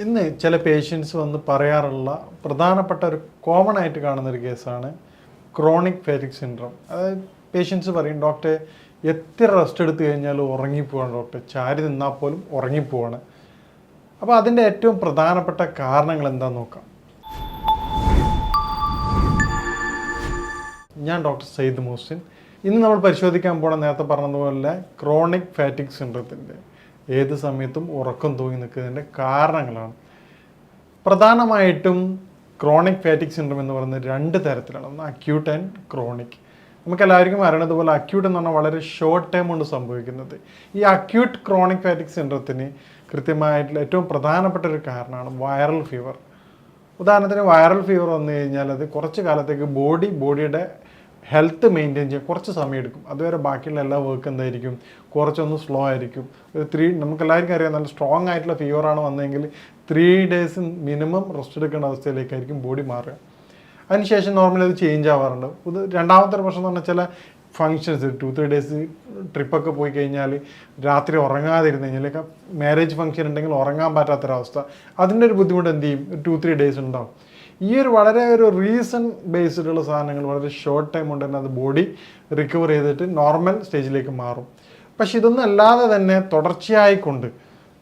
ഇന്ന് ചില പേഷ്യൻസ് വന്ന് പറയാറുള്ള പ്രധാനപ്പെട്ട ഒരു കോമൺ ആയിട്ട് കാണുന്നൊരു കേസാണ് ക്രോണിക് ഫാറ്റിക് സിൻഡ്രോം. അതായത് പേഷ്യൻസ് പറയും, ഡോക്ടറെ എത്ര റെസ്റ്റ് എടുത്തു കഴിഞ്ഞാലും ഉറങ്ങിപ്പോവാണ് ഡോക്ടർ, ചാരി നിന്നാൽ പോലും ഉറങ്ങിപ്പോവാണ്. അപ്പോൾ അതിൻ്റെ ഏറ്റവും പ്രധാനപ്പെട്ട കാരണങ്ങൾ എന്താണെന്ന് നോക്കാം. ഞാൻ ഡോക്ടർ സയ്യിദ് മുഹസിൻ. ഇന്ന് നമ്മൾ പരിശോധിക്കാൻ പോണ നേരത്തെ പറഞ്ഞതുപോലെ ക്രോണിക് ഫാറ്റിക് സിൻഡ്രോത്തിൻ്റെ ഏത് സമയത്തും ഉറക്കം തൂങ്ങി നിൽക്കുന്നതിൻ്റെ കാരണങ്ങളാണ്. പ്രധാനമായിട്ടും ക്രോണിക് ഫാറ്റിക് സിൻഡ്രോം എന്ന് പറയുന്നത് രണ്ട് തരത്തിലാണ്. ഒന്ന് അക്യൂട്ട് ആൻഡ് ക്രോണിക്. നമുക്കെല്ലാവർക്കും അറിയണതുപോലെ അക്യൂട്ട് എന്ന് പറഞ്ഞാൽ വളരെ ഷോർട്ട് ടൈം കൊണ്ട് സംഭവിക്കുന്നത്. ഈ അക്യൂട്ട് ക്രോണിക് ഫാറ്റിക് സിൻഡ്രോത്തിന് കൃത്യമായിട്ടുള്ള ഏറ്റവും പ്രധാനപ്പെട്ട ഒരു കാരണമാണ് വൈറൽ ഫീവർ. ഉദാഹരണത്തിന് വൈറൽ ഫീവർ വന്നു കഴിഞ്ഞാൽ അത് കുറച്ച് കാലത്തേക്ക് ബോഡിയുടെ ഹെൽത്ത് മെയിൻറ്റെയിൻ ചെയ്യാൻ കുറച്ച് സമയം എടുക്കും. അതുവരെ ബാക്കിയുള്ള എല്ലാ വർക്ക് എന്തായിരിക്കും, കുറച്ചൊന്ന് സ്ലോ ആയിരിക്കും. നമുക്കെല്ലാവർക്കും അറിയാം, നല്ല സ്ട്രോങ് ആയിട്ടുള്ള ഫീവറാണ് വന്നതെങ്കിൽ 3 days മിനിമം റെസ്റ്റ് എടുക്കേണ്ട അവസ്ഥയിലേക്കായിരിക്കും ബോഡി മാറുക. അതിനുശേഷം നോർമലി അത് ചേഞ്ച് ആവാറുണ്ട്. രണ്ടാമത്തെ ഒരു പ്രശ്നം എന്ന് പറഞ്ഞാൽ ചില ഫങ്ഷൻസ് 2-3 days ട്രിപ്പൊക്കെ പോയി കഴിഞ്ഞാൽ രാത്രി ഉറങ്ങാതിരുന്ന് കഴിഞ്ഞാൽ, മാരേജ് ഫംഗ്ഷൻ ഉണ്ടെങ്കിൽ ഉറങ്ങാൻ പറ്റാത്തൊരവസ്ഥ, അതിൻ്റെ ഒരു ബുദ്ധിമുട്ട് എന്ത് ചെയ്യും, 2-3 days ഉണ്ടാവും. ഈ വളരെ ഒരു റീസൺ ബേസ്ഡുള്ള സാധനങ്ങൾ വളരെ ഷോർട്ട് ടൈം കൊണ്ട് തന്നെ അത് ബോഡി റിക്കവർ ചെയ്തിട്ട് നോർമൽ സ്റ്റേജിലേക്ക് മാറും. പക്ഷെ ഇതൊന്നും അല്ലാതെ തന്നെ തുടർച്ചയായിക്കൊണ്ട്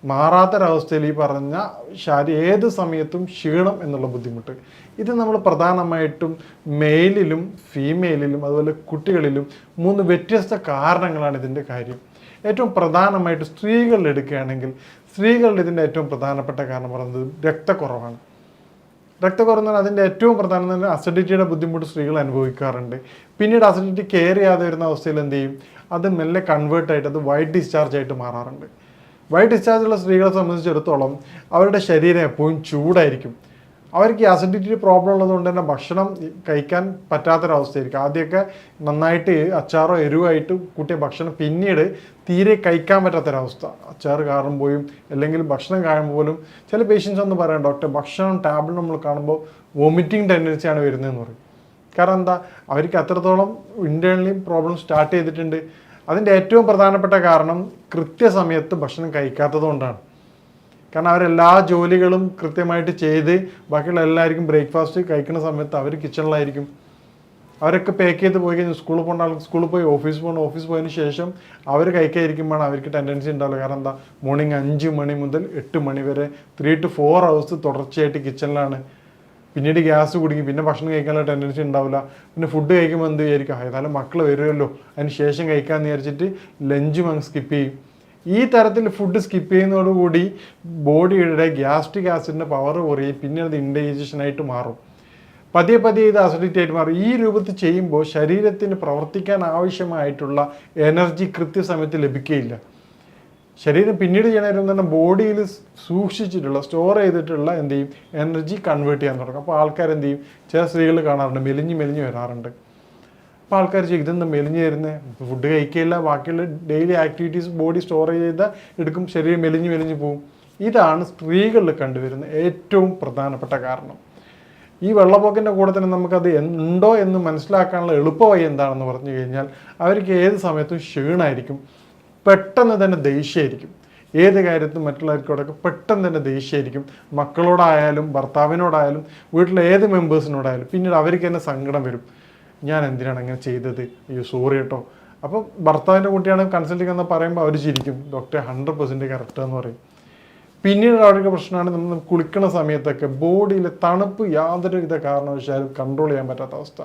മാറാത്തൊരവസ്ഥയിൽ ഈ പറഞ്ഞ ഏത് സമയത്തും ക്ഷീണം എന്നുള്ള ബുദ്ധിമുട്ട്, ഇത് നമ്മൾ പ്രധാനമായിട്ടും മെയിലിലും ഫീമെയിലിലും അതുപോലെ കുട്ടികളിലും 3 വ്യത്യസ്ത കാരണങ്ങളാണ് ഇതിൻ്റെ കാര്യം. ഏറ്റവും പ്രധാനമായിട്ട് സ്ത്രീകളിൽ എടുക്കുകയാണെങ്കിൽ, സ്ത്രീകളുടെ ഇതിൻ്റെ ഏറ്റവും പ്രധാനപ്പെട്ട കാരണം പറയുന്നത് രക്തക്കുറവാണ്. രക്തക്കുറവ് അതിൻ്റെ ഏറ്റവും പ്രധാനം അസിഡിറ്റിയുടെ ബുദ്ധിമുട്ട് സ്ത്രീകൾ അനുഭവിക്കാറുണ്ട്. പിന്നീട് അസിഡിറ്റി കെയർ ചെയ്യാതെ വരുന്ന അവസ്ഥയിൽ എന്ത് ചെയ്യും, അത് മെല്ലെ കൺവേർട്ടായിട്ട് അത് വൈറ്റ് ഡിസ്ചാർജ് ആയിട്ട് മാറാറുണ്ട്. വൈറ്റ് ഡിസ്ചാർജുള്ള സ്ത്രീകളെ സംബന്ധിച്ചിടത്തോളം അവരുടെ ശരീരം എപ്പോഴും ചൂടായിരിക്കും. അവർക്ക് ഈ അസിഡിറ്റി പ്രോബ്ലം ഉള്ളതുകൊണ്ട് തന്നെ ഭക്ഷണം കഴിക്കാൻ പറ്റാത്തൊരവസ്ഥയായിരിക്കും. ആദ്യമൊക്കെ നന്നായിട്ട് അച്ചാറോ എരിവായിട്ട് കൂട്ടിയ ഭക്ഷണം പിന്നീട് തീരെ കഴിക്കാൻ പറ്റാത്തൊരവസ്ഥ, അച്ചാറ് കാണുമ്പോഴും അല്ലെങ്കിൽ ഭക്ഷണം കാണുമ്പോൾ പോലും ചില പേഷ്യൻസ് ഒന്ന് പറയാം, ഡോക്ടർ ഭക്ഷണം ടാബ്ലറ്റ് നമ്മൾ കാണുമ്പോൾ വോമിറ്റിംഗ് ടെൻഡൻസിയാണ് വരുന്നതെന്ന് പറയും. കാരണം എന്താ, അവർക്ക് അത്രത്തോളം ഇൻറ്റേർണലി പ്രോബ്ലം സ്റ്റാർട്ട് ചെയ്തിട്ടുണ്ട്. അതിൻ്റെ ഏറ്റവും പ്രധാനപ്പെട്ട കാരണം കൃത്യസമയത്ത് ഭക്ഷണം കഴിക്കാത്തത് കൊണ്ടാണ്. കാരണം അവരെല്ലാ ജോലികളും കൃത്യമായിട്ട് ചെയ്ത് ബാക്കിയുള്ള എല്ലാവർക്കും ബ്രേക്ക്ഫാസ്റ്റ് കഴിക്കുന്ന സമയത്ത് അവർ കിച്ചണിലായിരിക്കും. അവരൊക്കെ പാക്ക് ചെയ്ത് പോയി കഴിഞ്ഞാൽ സ്കൂളിൽ പോകേണ്ട ആൾക്ക് സ്കൂളിൽ പോയി, ഓഫീസ് പോയതിന് ശേഷം അവർ കഴിക്കാതിരിക്കുമ്പോഴാണ് അവർക്ക് ടെൻഡൻസി ഉണ്ടാവില്ല. കാരണം എന്താ, മോർണിംഗ് 5 മണി മുതൽ 8 മണി വരെ 3 to 4 hours തുടർച്ചയായിട്ട് കിച്ചണിലാണ്. പിന്നീട് ഗ്യാസ് കുടുങ്ങി, പിന്നെ ഭക്ഷണം കഴിക്കാനുള്ള ടെൻഡൻസി ഉണ്ടാവില്ല. പിന്നെ ഫുഡ് കഴിക്കുമ്പോൾ എന്ത് വിചാരിക്കും, ഏതായാലും മക്കൾ വരുമല്ലോ അതിന് ശേഷം കഴിക്കാമെന്ന് വിചാരിച്ചിട്ട് ലഞ്ച് സ്കിപ്പ് ചെയ്യും. ഈ തരത്തിൽ ഫുഡ് സ്കിപ്പ് ചെയ്യുന്നതോടുകൂടി ബോഡിയുടെ ഗ്യാസ്ട്രിക് ആസിഡിൻ്റെ പവർ കുറയും. പിന്നെ അത് ഇൻഡൈജഷനായിട്ട് മാറും. പതിയെ ഇത് അസിഡിറ്റി ആയിട്ട് മാറും. ഈ രൂപത്തിൽ ചെയ്യുമ്പോൾ ശരീരത്തിന് പ്രവർത്തിക്കാൻ ആവശ്യമായിട്ടുള്ള എനർജി കൃത്യസമയത്ത് ലഭിക്കുകയില്ല. ശരീരം പിന്നീട് ചെയ്യണമെന്ന് തന്നെ ബോഡിയിൽ സൂക്ഷിച്ചിട്ടുള്ള സ്റ്റോർ ചെയ്തിട്ടുള്ള എന്ത് ചെയ്യും, എനർജി കൺവേർട്ട് ചെയ്യാൻ തുടങ്ങും. അപ്പോൾ ആൾക്കാർ എന്ത് ചെയ്യും, ചില സ്ത്രീകൾ കാണാറുണ്ട് മെലിഞ്ഞ് വരാറുണ്ട്. അപ്പോൾ ആൾക്കാർ ചെയ്യും, ഇതെന്താ മെലിഞ്ഞ് വരുന്നത്, ഫുഡ് കഴിക്കുകയില്ല, ബാക്കിയുള്ള ഡെയിലി ആക്ടിവിറ്റീസ് ബോഡി സ്റ്റോർ ചെയ്ത് എടുക്കും, ശരീരം മെലിഞ്ഞ് പോകും. ഇതാണ് സ്ത്രീകളിൽ കണ്ടുവരുന്ന ഏറ്റവും പ്രധാനപ്പെട്ട കാരണം. ഈ വെള്ളപ്പൊക്കിൻ്റെ കൂടെ തന്നെ നമുക്കത് ഉണ്ടോ എന്ന് മനസ്സിലാക്കാനുള്ള എളുപ്പവഴി എന്താണെന്ന് പറഞ്ഞു കഴിഞ്ഞാൽ, അവർക്ക് ഏത് സമയത്തും ക്ഷീണമായിരിക്കും, പെട്ടെന്ന് തന്നെ ദേഷ്യമായിരിക്കും. ഏത് കാര്യത്തും മറ്റുള്ളവർക്കോടൊക്കെ പെട്ടെന്ന് തന്നെ ദേഷ്യമായിരിക്കും. മക്കളോടായാലും ഭർത്താവിനോടായാലും വീട്ടിലെ ഏത് മെമ്പേഴ്സിനോടായാലും. പിന്നീട് അവർക്ക് തന്നെ സങ്കടം വരും, ഞാൻ എന്തിനാണ് അങ്ങനെ ചെയ്തത്, അയ്യോ സോറി കേട്ടോ. അപ്പോൾ ഭർത്താവിൻ്റെ കുട്ടിയാണ് കൺസൾട്ടിങ് എന്ന് പറയുമ്പോൾ അവർ ചിരിക്കും, ഡോക്ടർ 100% കറക്റ്റ് എന്ന് പറയും. പിന്നീട് അവർക്ക് പ്രശ്നമാണ്, നമ്മൾ കുളിക്കുന്ന സമയത്തൊക്കെ ബോഡിയിലെ തണുപ്പ് യാതൊരു വിധ കാരണവശാലും കൺട്രോൾ ചെയ്യാൻ പറ്റാത്ത അവസ്ഥ.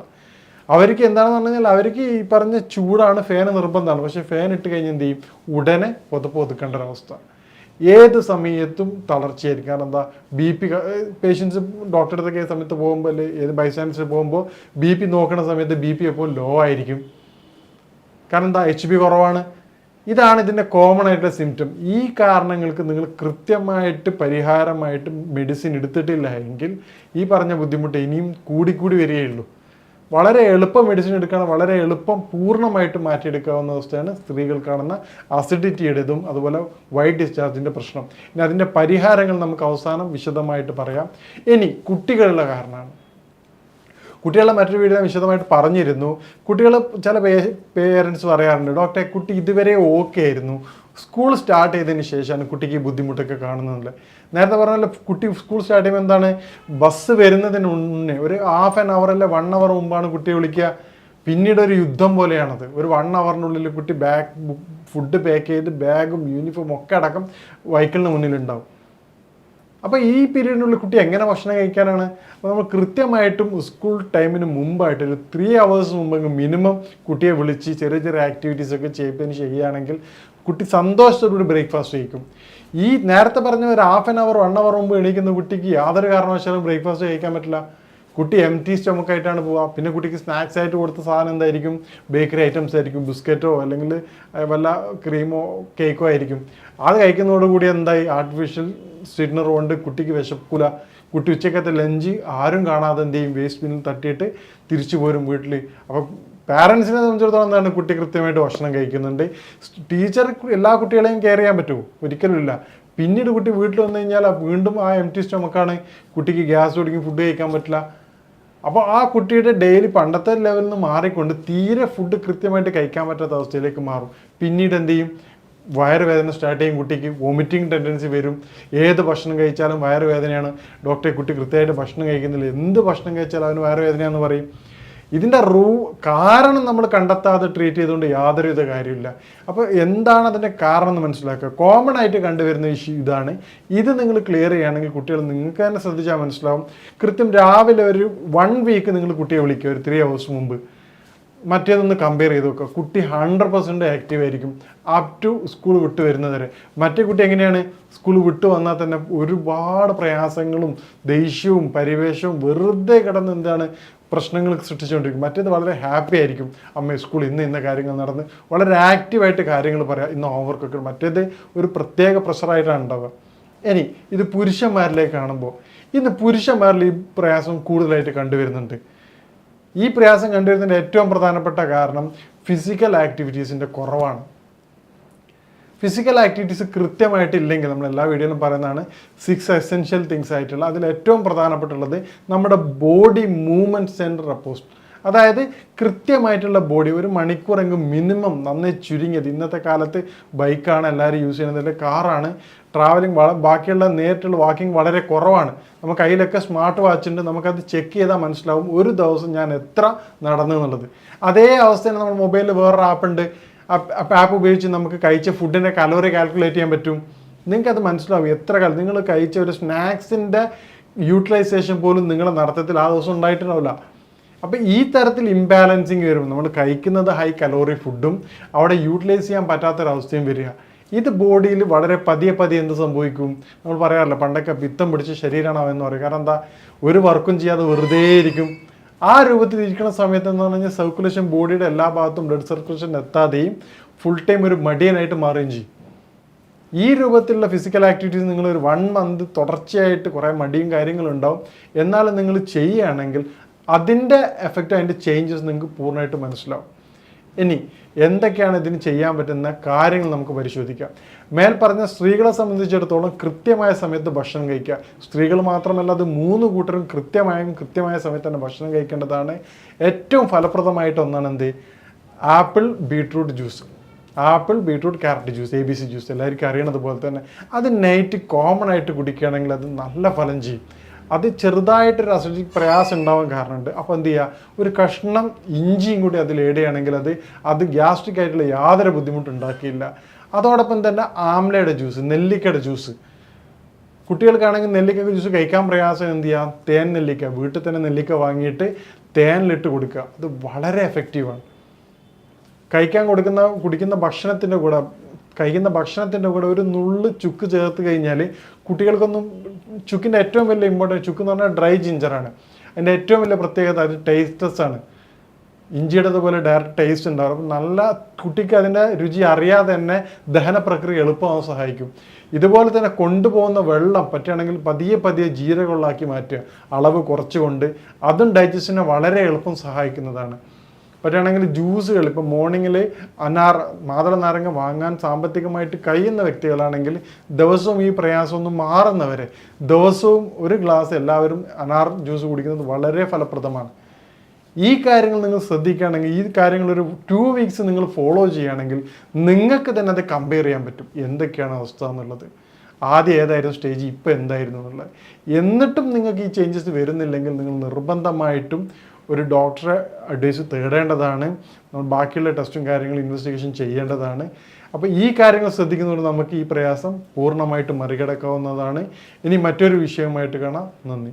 അവർക്ക് എന്താണെന്ന് പറഞ്ഞു കഴിഞ്ഞാൽ, അവർക്ക് ഈ പറഞ്ഞ ചൂടാണ്, ഫാൻ നിർബന്ധമാണ്. പക്ഷേ ഫാൻ ഇട്ട് കഴിഞ്ഞാൽ എന്ത് ചെയ്യും, ഉടനെ ഒതുക്കേണ്ട ഒരവസ്ഥ. ഏത് സമയത്തും തളർച്ചയായിരിക്കും. കാരണം എന്താ, BP പേഷ്യൻസ് ഡോക്ടറുടെ അടുത്തൊക്കെ സമയത്ത് പോകുമ്പോൾ അല്ലെങ്കിൽ ഏത് ബൈസ്റ്റാൻഡേഴ്സ് പോകുമ്പോൾ BP നോക്കുന്ന സമയത്ത് BP എപ്പോൾ ലോ ആയിരിക്കും. കാരണം എന്താ, HB കുറവാണ്. ഇതാണ് ഇതിൻ്റെ കോമൺ ആയിട്ടുള്ള സിംറ്റം. ഈ കാരണങ്ങൾക്ക് നിങ്ങൾ കൃത്യമായിട്ട് പരിഹാരമായിട്ട് മെഡിസിൻ എടുത്തിട്ടില്ല എങ്കിൽ ഈ പറഞ്ഞ ബുദ്ധിമുട്ട് ഇനിയും കൂടി വരികയുള്ളൂ. വളരെ എളുപ്പം മെഡിസിൻ എടുക്കണം, വളരെ എളുപ്പം പൂർണ്ണമായിട്ട് മാറ്റിയെടുക്കാവുന്ന അവസ്ഥയാണ് സ്ത്രീകൾ കാണുന്ന അസിഡിറ്റിയുടേതും അതുപോലെ വൈറ്റ് ഡിസ്ചാർജിൻ്റെ പ്രശ്നം. ഇനി അതിൻ്റെ പരിഹാരങ്ങൾ നമുക്ക് അവസാനം വിശദമായിട്ട് പറയാം. ഇനി കുട്ടികളുടെ കാരണമാണ്. കുട്ടികളെ മറ്റൊരു വീഡിയോ വിശദമായിട്ട് പറഞ്ഞിരുന്നു. കുട്ടികൾ ചില പേരൻസ് പറയാറുണ്ട്, ഡോക്ടറെ കുട്ടി ഇതുവരെ ഓക്കെ ആയിരുന്നു, സ്കൂൾ സ്റ്റാർട്ട് ചെയ്തതിന് ശേഷമാണ് കുട്ടിക്ക് ഈ ബുദ്ധിമുട്ടൊക്കെ കാണുന്നത്. നേരത്തെ പറഞ്ഞാൽ കുട്ടി സ്കൂൾ സ്റ്റാർട്ട് ചെയ്യുമ്പോൾ എന്താണ്, ബസ് വരുന്നതിന് മുന്നേ ഒരു ഹാഫ് ആൻ അവർ അല്ല 1 അവർ മുമ്പാണ് കുട്ടിയെ വിളിക്കുക. പിന്നീട് ഒരു യുദ്ധം പോലെയാണത്. ഒരു 1 അവറിനുള്ളിൽ കുട്ടി ഫുഡ് പാക്ക് ചെയ്ത് ബാഗും യൂണിഫോമും ഒക്കെ അടക്കം വെഹിക്കിളിന് മുന്നിലുണ്ടാവും. അപ്പോൾ ഈ പീരീഡിനുള്ളിൽ കുട്ടി എങ്ങനെ ഭക്ഷണം കഴിക്കാനാണ്? അപ്പോൾ നമ്മൾ കൃത്യമായിട്ടും സ്കൂൾ ടൈമിന് മുമ്പായിട്ട് ഒരു 3 hours മുമ്പെങ്കിൽ മിനിമം കുട്ടിയെ വിളിച്ച് ചെറിയ ചെറിയ ആക്ടിവിറ്റീസൊക്കെ ചെയ്തതിന് ചെയ്യുകയാണെങ്കിൽ കുട്ടി സന്തോഷത്തോടുകൂടി ബ്രേക്ക്ഫാസ്റ്റ് കഴിക്കും. ഈ നേരത്തെ പറഞ്ഞ ഒരു ഹാഫ് ആൻ അവർ 1 അവർ മുമ്പ് എണീക്കുന്ന കുട്ടിക്ക് യാതൊരു കാരണവശാലും ബ്രേക്ക്ഫാസ്റ്റ് കഴിക്കാൻ പറ്റില്ല. കുട്ടി എംപ്റ്റി സ്റ്റൊമക്കായിട്ടാണ് പോവുക. പിന്നെ കുട്ടിക്ക് സ്നാക്സ് ആയിട്ട് കൊടുത്ത സാധനം എന്തായിരിക്കും? ബേക്കറി ഐറ്റംസ് ആയിരിക്കും, ബിസ്ക്കറ്റോ അല്ലെങ്കിൽ വല്ല ക്രീമോ കേക്കോ ആയിരിക്കും. അത് കഴിക്കുന്നതോടുകൂടി എന്തായി, ആർട്ടിഫിഷ്യൽ സ്വീറ്റ്നർ കൊണ്ട് കുട്ടിക്ക് വിശക്കൂല. കുട്ടി ഉച്ചക്കത്തെ ലഞ്ച് ആരും കാണാതെ എന്ത് ചെയ്യും, വേസ്റ്റ് ബിന്നിൽ തട്ടിയിട്ട് തിരിച്ചു പോരും വീട്ടിൽ. അപ്പം പാരൻസിനെ സംബന്ധിച്ചിടത്തോളം എന്താണ്, കുട്ടി കൃത്യമായിട്ട് ഭക്ഷണം കഴിക്കുന്നുണ്ട്. ടീച്ചർ എല്ലാ കുട്ടികളെയും കെയർ ചെയ്യാൻ പറ്റുമോ? ഒരിക്കലും ഇല്ല. പിന്നീട് കുട്ടി വീട്ടിൽ വന്നു കഴിഞ്ഞാൽ വീണ്ടും ആ എംപ്റ്റി സ്റ്റൊമക്കാണ്, കുട്ടിക്ക് ഗ്യാസ് തുടങ്ങി ഫുഡ് കഴിക്കാൻ പറ്റില്ല. അപ്പോൾ ആ കുട്ടിയുടെ ഡെയിലി പണ്ടത്തെ ലെവലിൽ നിന്ന് മാറിക്കൊണ്ട് തീരെ ഫുഡ് കൃത്യമായിട്ട് കഴിക്കാൻ പറ്റാത്ത അവസ്ഥയിലേക്ക് മാറും. പിന്നീട് എന്ത് ചെയ്യും, വയറുവേദന സ്റ്റാർട്ട് ചെയ്യും, കുട്ടിക്ക് വോമിറ്റിംഗ് ടെൻഡൻസി വരും. ഏത് ഭക്ഷണം കഴിച്ചാലും വയറുവേദനയാണ്. ഡോക്ടറെ കുട്ടി കൃത്യമായിട്ട് ഭക്ഷണം കഴിക്കുന്നില്ല, എന്ത് ഭക്ഷണം കഴിച്ചാലും അവന് വയറുവേദനയാണെന്ന് പറയും. ഇതിൻ്റെ കാരണം നമ്മൾ കണ്ടെത്താതെ ട്രീറ്റ് ചെയ്തുകൊണ്ട് യാതൊരുവിധ കാര്യമില്ല. അപ്പോൾ എന്താണ് അതിൻ്റെ കാരണം എന്ന് മനസ്സിലാക്കുക. കോമൺ ആയിട്ട് കണ്ടുവരുന്ന ഇഷ്യൂ ഇതാണ്. ഇത് നിങ്ങൾ ക്ലിയർ ചെയ്യുകയാണെങ്കിൽ കുട്ടികൾ നിങ്ങൾക്ക് തന്നെ ശ്രദ്ധിച്ചാൽ മനസ്സിലാവും. കൃത്യം രാവിലെ ഒരു 1 week നിങ്ങൾ കുട്ടിയെ വിളിക്കുക ഒരു 3 hours മുമ്പ്. മറ്റേതൊന്ന് കമ്പയർ ചെയ്ത് നോക്കുക. കുട്ടി 100% ആക്റ്റീവ് ആയിരിക്കും അപ് ടു സ്കൂൾ വിട്ട് വരുന്നവരെ. മറ്റേ കുട്ടി എങ്ങനെയാണ്, സ്കൂൾ വിട്ട് വന്നാൽ തന്നെ ഒരുപാട് പ്രയാസങ്ങളും ദേഷ്യവും പരിവേഷവും വെറുതെ കിടന്ന് എന്താണ് പ്രശ്നങ്ങൾ സൃഷ്ടിച്ചുകൊണ്ടിരിക്കും. മറ്റേത് വളരെ ഹാപ്പി ആയിരിക്കും. അമ്മ സ്കൂളിൽ ഇന്ന കാര്യങ്ങൾ നടന്ന് വളരെ ആക്റ്റീവായിട്ട് കാര്യങ്ങൾ പറയാം, ഇന്ന് ഹോംവർക്കൊക്കെ. മറ്റേത് ഒരു പ്രത്യേക പ്രഷറായിട്ടാണ് ഉണ്ടാവുക. ഇനി ഇത് പുരുഷന്മാരിലേക്ക് കാണുമ്പോൾ ഇന്ന് പുരുഷന്മാരിൽ ഈ പ്രയാസം കൂടുതലായിട്ട് കണ്ടുവരുന്നുണ്ട്. ഈ പ്രയാസം കണ്ടുവരുന്നതിൻ്റെ ഏറ്റവും പ്രധാനപ്പെട്ട കാരണം ഫിസിക്കൽ ആക്ടിവിറ്റീസിൻ്റെ കുറവാണ്. ഫിസിക്കൽ ആക്ടിവിറ്റീസ് കൃത്യമായിട്ടില്ലെങ്കിൽ, നമ്മൾ എല്ലാ വീഡിയോയിലും പറയുന്നതാണ് 6 essential തിങ്സ് ആയിട്ടുള്ള, അതിൽ ഏറ്റവും പ്രധാനപ്പെട്ടുള്ളത് നമ്മുടെ ബോഡി മൂവ്മെൻറ്റ് സെൻറ്റർ അപ്പോസ്റ്റ്. അതായത് കൃത്യമായിട്ടുള്ള ബോഡി ഒരു മണിക്കൂറെങ്കിലും മിനിമം നന്നായി ചുരുങ്ങിയത്. ഇന്നത്തെ കാലത്ത് ബൈക്കാണ് എല്ലാവരും യൂസ് ചെയ്യുന്നത്, കാറാണ്. ട്രാവലിംഗ് ബാക്കിയുള്ള നേരിട്ടുള്ള വാക്കിംഗ് വളരെ കുറവാണ്. നമുക്ക് കയ്യിലൊക്കെ സ്മാർട്ട് വാച്ച് ഉണ്ട്, നമുക്കത് ചെക്ക് ചെയ്താൽ മനസ്സിലാവും ഒരു ദിവസം ഞാൻ എത്ര നടന്നു എന്നുള്ളത്. അതേ അവസ്ഥയിൽ നമ്മൾ മൊബൈലിൽ വേറൊരു ആപ്പുണ്ട്. ആപ്പ് ഉപയോഗിച്ച് നമുക്ക് കഴിച്ച ഫുഡിൻ്റെ കലോറി കാൽക്കുലേറ്റ് ചെയ്യാൻ പറ്റും. നിങ്ങൾക്കത് മനസ്സിലാവും എത്ര കാലം നിങ്ങൾ കഴിച്ച ഒരു സ്നാക്സിൻ്റെ യൂട്ടിലൈസേഷൻ പോലും നിങ്ങളുടെ നടത്തത്തിൽ ആ ദിവസം ഉണ്ടായിട്ടുണ്ടാവില്ല. അപ്പോൾ ഈ തരത്തിൽ ഇംബാലൻസിങ് വരും. നമ്മൾ കഴിക്കുന്നത് ഹൈ കലോറി ഫുഡും അവിടെ യൂട്ടിലൈസ് ചെയ്യാൻ പറ്റാത്തൊരവസ്ഥയും വരിക. ഇത് ബോഡിയിൽ വളരെ പതിയെ എന്ത് സംഭവിക്കും, നമ്മൾ പറയാറില്ല പണ്ടൊക്കെ പിത്തം പിടിച്ച് ശരീരമാണെന്ന് പറയും. കാരണം എന്താ, ഒരു വർക്കും ചെയ്യാതെ വെറുതെ ഇരിക്കും. ആ രൂപത്തിൽ ഇരിക്കുന്ന സമയത്ത് എന്ന് പറഞ്ഞു കഴിഞ്ഞാൽ സർക്കുലേഷൻ ബോഡിയുടെ എല്ലാ ഭാഗത്തും ബ്ലഡ് സർക്കുലേഷൻ എത്താതെയും ഫുൾ ടൈം ഒരു മടിയനായിട്ട് മാറുകയും ചെയ്യും. ഈ രൂപത്തിലുള്ള ഫിസിക്കൽ ആക്ടിവിറ്റീസ് നിങ്ങൾ ഒരു 1 month തുടർച്ചയായിട്ട് കുറേ മടിയും കാര്യങ്ങളും ഉണ്ടാവും. എന്നാലും നിങ്ങൾ ചെയ്യുകയാണെങ്കിൽ അതിൻ്റെ എഫക്റ്റ്, അതിൻ്റെ ചേഞ്ചസ് നിങ്ങൾക്ക് പൂർണ്ണമായിട്ട് മനസ്സിലാവും. ഇനി എന്തൊക്കെയാണ് ഇതിന് ചെയ്യാൻ പറ്റുന്ന കാര്യങ്ങൾ നമുക്ക് പരിശോധിക്കാം. മേൽ പറഞ്ഞ സ്ത്രീകളെ സംബന്ധിച്ചിടത്തോളം കൃത്യമായ സമയത്ത് ഭക്ഷണം കഴിക്കുക. സ്ത്രീകൾ മാത്രമല്ല, അത് 3 കൂട്ടരും കൃത്യമായ സമയത്ത് തന്നെ ഭക്ഷണം കഴിക്കേണ്ടതാണ്. ഏറ്റവും ഫലപ്രദമായിട്ട് ഒന്നാണ് എന്ത്, apple beetroot juice. Apple beetroot carrot juice, ABC juice എല്ലാവർക്കും അറിയണത് പോലെ തന്നെ അത് നൈറ്റ് കോമൺ ആയിട്ട് കുടിക്കുകയാണെങ്കിൽ അത് നല്ല ഫലം ചെയ്യും. അത് ചെറുതായിട്ടൊരു അസിഡിക് പ്രയാസം ഉണ്ടാവാൻ കാരണമുണ്ട്. അപ്പോൾ എന്ത് ചെയ്യുക, ഒരു കഷ്ണം ഇഞ്ചിയും കൂടി അതിൽ ഏഡ് ചെയ്യുകയാണെങ്കിൽ അത് ഗ്യാസ്ട്രിക് ആയിട്ടുള്ള യാതൊരു ബുദ്ധിമുട്ടുണ്ടാക്കിയില്ല. അതോടൊപ്പം തന്നെ ആംലയുടെ ജ്യൂസ്, നെല്ലിക്കയുടെ ജ്യൂസ്. കുട്ടികൾക്കാണെങ്കിൽ നെല്ലിക്ക ജ്യൂസ് കഴിക്കാൻ പ്രയാസം എന്ത് ചെയ്യുക, തേൻ നെല്ലിക്ക, വീട്ടിൽ തന്നെ നെല്ലിക്ക വാങ്ങിയിട്ട് തേനിലിട്ട് കൊടുക്കുക. അത് വളരെ എഫക്റ്റീവാണ്. കുടിക്കുന്ന ഭക്ഷണത്തിൻ്റെ കൂടെ ഒരു നുള്ള് ചുക്ക് ചേർത്ത് കഴിഞ്ഞാൽ കുട്ടികൾക്കൊന്നും, ചുക്കിൻ്റെ ഏറ്റവും വലിയ ഇമ്പോർട്ടൻറ്റ്, ചുക്ക് എന്ന് പറഞ്ഞാൽ ഡ്രൈ ജിഞ്ചറാണ്. അതിൻ്റെ ഏറ്റവും വലിയ പ്രത്യേകത അത് ടേസ്റ്റസ് ആണ്. ഇഞ്ചിയുടെ പോലെ ഡയറക്റ്റ് ടേസ്റ്റ് ഉണ്ടാവും. അപ്പം നല്ല കുട്ടിക്ക് അതിൻ്റെ രുചി അറിയാതെ തന്നെ ദഹന പ്രക്രിയ എളുപ്പമാവാൻ സഹായിക്കും. ഇതുപോലെ തന്നെ കൊണ്ടുപോകുന്ന വെള്ളം പറ്റുകയാണെങ്കിൽ പതിയെ ജീരകമുള്ളാക്കി മാറ്റുക, അളവ് കുറച്ചുകൊണ്ട്. അതും ഡൈജഷനെ വളരെ എളുപ്പം സഹായിക്കുന്നതാണ്. പറ്റുകയാണെങ്കിൽ ജ്യൂസുകൾ, ഇപ്പോൾ മോർണിംഗിൽ മാതള നാരങ്ങ വാങ്ങാൻ സാമ്പത്തികമായിട്ട് കഴിയുന്ന വ്യക്തികളാണെങ്കിൽ ദിവസവും ഈ പ്രയാസമൊന്നും ദിവസവും 1 ഗ്ലാസ് എല്ലാവരും അനാർ ജ്യൂസ് കുടിക്കുന്നത് വളരെ ഫലപ്രദമാണ്. ഈ കാര്യങ്ങൾ നിങ്ങൾ ശ്രദ്ധിക്കുകയാണെങ്കിൽ, ഈ കാര്യങ്ങൾ ഒരു 2 വീക്സ് നിങ്ങൾ ഫോളോ ചെയ്യുകയാണെങ്കിൽ നിങ്ങൾക്ക് തന്നെ അത് കമ്പയർ ചെയ്യാൻ പറ്റും എന്തൊക്കെയാണ് അവസ്ഥ എന്നുള്ളത്. ആദ്യം ഏതായിരുന്നു സ്റ്റേജ്, ഇപ്പോൾ എന്തായിരുന്നു എന്നുള്ളത്. എന്നിട്ടും നിങ്ങൾക്ക് ഈ ചേഞ്ചസ് വരുന്നില്ലെങ്കിൽ നിങ്ങൾ നിർബന്ധമായിട്ടും ഒരു ഡോക്ടറെ അഡ്വൈസ് തേടേണ്ടതാണ്. നമ്മൾ ബാക്കിയുള്ള ടെസ്റ്റും കാര്യങ്ങളും ഇൻവെസ്റ്റിഗേഷൻ ചെയ്യേണ്ടതാണ്. അപ്പോൾ ഈ കാര്യങ്ങൾ ശ്രദ്ധിക്കുന്നതുകൊണ്ട് നമുക്ക് ഈ പ്രയാസം പൂർണ്ണമായിട്ട് മറികടക്കാവുന്നതാണ്. ഇനി മറ്റൊരു വിഷയവുമായിട്ട് കാണാം. നന്ദി.